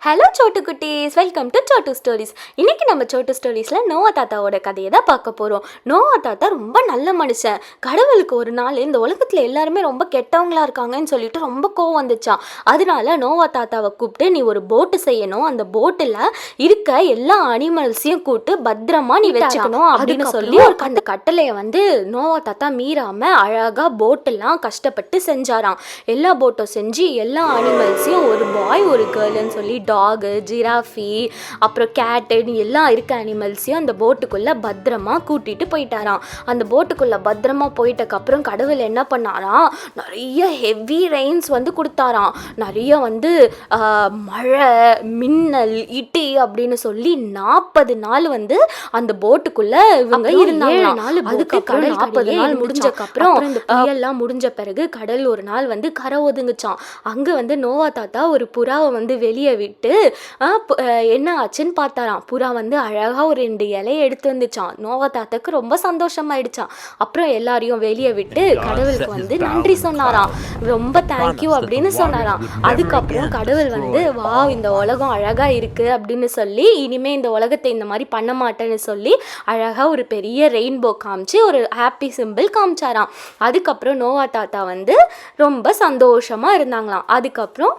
Hello Chhotu குட்டீஸ், welcome to Chhotu stories. இன்றைக்கி நம்ம சோட்டு ஸ்டோரிஸில் நோவா தாத்தாவோட கதையை தான் பார்க்க போகிறோம். நோவா தாத்தா ரொம்ப நல்ல மனுஷன். கடவுளுக்கு ஒரு நாள் இந்த உலகத்தில் எல்லாருமே ரொம்ப கெட்டவங்களா இருக்காங்கன்னு சொல்லிட்டு ரொம்ப கோவம் வந்துச்சான். அதனால நோவா தாத்தாவை கூப்பிட்டு, நீ ஒரு போட்டு செய்யணும், அந்த போட்டில் இருக்க எல்லா அனிமல்ஸையும் கூப்பிட்டு பத்திரமா நீ வச்சுக்கணும் அப்படின்னு சொல்லி அந்த கட்டளையை வந்து நோவா தாத்தா மீறாமல் அழகாக போட்டெல்லாம் கஷ்டப்பட்டு செஞ்சாராம். எல்லா போட்டும் செஞ்சு எல்லா அனிமல்ஸையும் ஒரு பாய் ஒரு கேர்ள்னு சொல்லி டாகு, ஜிராஃபி, அப்புறம் கேட்டு எல்லாம் இருக்க அனிமல்ஸையும் அந்த போட்டுக்குள்ளே பத்திரமா கூட்டிகிட்டு போயிட்டாராம். அந்த போட்டுக்குள்ளே பத்திரமா போயிட்டக்கப்புறம் கடவுள் என்ன பண்ணாராம், நிறைய ஹெவி ரெயின்ஸ் வந்து கொடுத்தாராம். நிறைய வந்து மழை, மின்னல், இடி அப்படின்னு சொல்லி 40 நாள் வந்து அந்த போட்டுக்குள்ளே இவங்க இருந்தாங்க. அதுக்கப்புறம் 40 நாள் முடிஞ்சக்கப்புறம் இந்த புயல்லாம் முடிஞ்ச பிறகு கடல் ஒரு நாள் வந்து கரை ஒதுங்குச்சான். அங்கே வந்து நோவா தாத்தா ஒரு புறாவை வந்து வெளியே விட்டு என்ன ஆச்சுன்னு பார்த்தாராம். புறா வந்து அழகாக ஒரு 2 இலையை எடுத்து வந்துச்சான். நோவா தாத்தாக்கு ரொம்ப சந்தோஷமாயிடுச்சான். அப்புறம் எல்லாரையும் வெளியே விட்டு கடவுளுக்கு வந்து நன்றி சொன்னாராம். ரொம்ப தேங்க்யூ அப்படின்னு சொன்னாராம். அதுக்கப்புறம் கடவுள் வந்து வா, இந்த உலகம் அழகாக இருக்குது அப்படின்னு சொல்லி, இனிமேல் இந்த உலகத்தை இந்த மாதிரி பண்ண மாட்டேன்னு சொல்லி அழகாக ஒரு பெரிய ரெயின்போ காமிச்சு ஒரு ஹாப்பி சிம்பிள் காமிச்சாராம். அதுக்கப்புறம் நோவா தாத்தா வந்து ரொம்ப சந்தோஷமாக இருந்தாங்களாம். அதுக்கப்புறம்